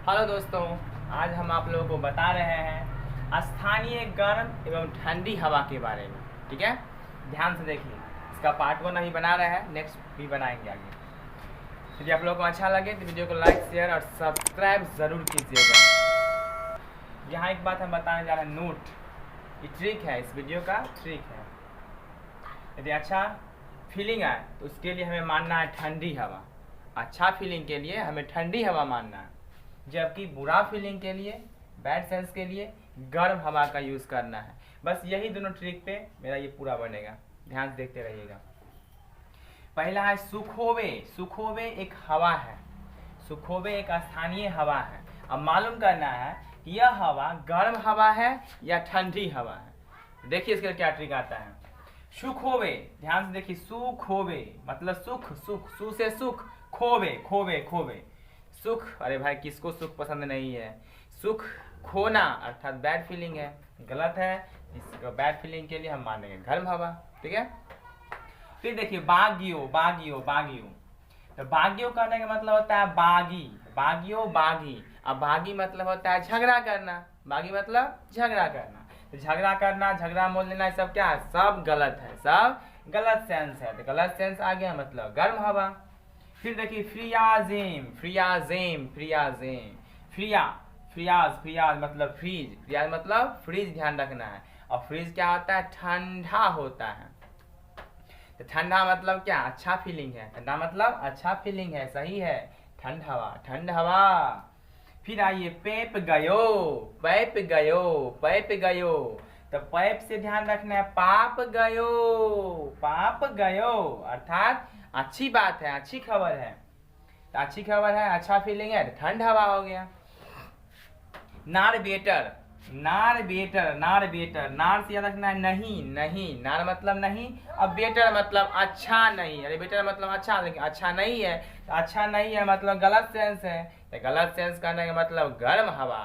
Hello दोस्तों, आज हम आप लोगों को बता रहे हैं स्थानीय गर्म एवं ठंडी हवा के बारे में। ठीक है, ध्यान से देखिए। इसका पार्ट 1 अभी बना रहे हैं, नेक्स्ट भी बनाएंगे आगे। यदि आप लोगों को अच्छा लगे तो वीडियो को लाइक, शेयर और सब्सक्राइब ज़रूर कीजिएगा। यहाँ एक बात हम बताने जा रहे हैं, नोट, ये ट्रिक है, इस वीडियो का ट्रिक है। यदि अच्छा फीलिंग आए तो उसके लिए हमें मानना है ठंडी हवा। अच्छा फीलिंग के लिए हमें ठंडी हवा मानना है, जबकि बुरा फीलिंग के लिए, बैड सेंस के लिए गर्म हवा का यूज़ करना है। बस यही दोनों ट्रिक पे मेरा ये पूरा बनेगा, ध्यान से देखते रहिएगा। पहला है सुखोवे। सुखोवे एक हवा है, सुखोवे एक स्थानीय हवा है। अब मालूम करना है कि यह हवा गर्म हवा है या ठंडी हवा है। देखिए इसका क्या ट्रिक आता है। सुखोवे, ध्यान से देखिए, सुखोवे मतलब सुख, सुख, सु से सुख, खोवे, खोवे, खोवे, सुख। अरे भाई, किसको सुख पसंद नहीं है? सुख खोना अर्थात बैड फीलिंग है, गलत है। इसको बैड फीलिंग के लिए हम मानेंगे गर्म हवा। ठीक है, फिर देखिए बागियो, बागियो, बागियो। तो बागियो करने का मतलब होता है बागी, बागियो, बागी। अब बागी मतलब होता है झगड़ा करना, बागी मतलब झगड़ा करना। तो झगड़ा करना, झगड़ा मोल लेना, सब क्या है? सब गलत है, सब गलत सेंस है। तो गलत सेंस आ गया मतलब गर्म हवा। फिर देखिए फ्रियाजेम, फ्रियाजेम, फ्रियाजेम, फ्रिया, फ्रियाज, फ्रियाज मतलब फ्रीज, फ्रियाज मतलब फ्रीज, ध्यान रखना है। और फ्रीज क्या होता है? ठंडा होता है। तो ठंडा मतलब क्या? अच्छा फीलिंग है। ठंडा मतलब अच्छा फीलिंग है, सही है, ठंड हवा, ठंड हवा। फिर आइए पैप गयो, पैप गयो, पैप गयो। तो पैप से ध्यान रखना है पाप गयो, पाप गयो अर्थात अच्छी बात है, अच्छी खबर है। तो अच्छी खबर है, अच्छा फीलिंग है, ठंड हवा हो गया। नार बेटर, नार बेटर, नार बेटर, नार से याद रखना है नहीं, नहीं, नार मतलब नहीं। अब बेटर मतलब अच्छा नहीं। अरे बेटर मतलब अच्छा, लेकिन अच्छा नहीं है। तो अच्छा नहीं है मतलब गलत सेंस है। तो गलत सेंस करने का मतलब गर्म हवा।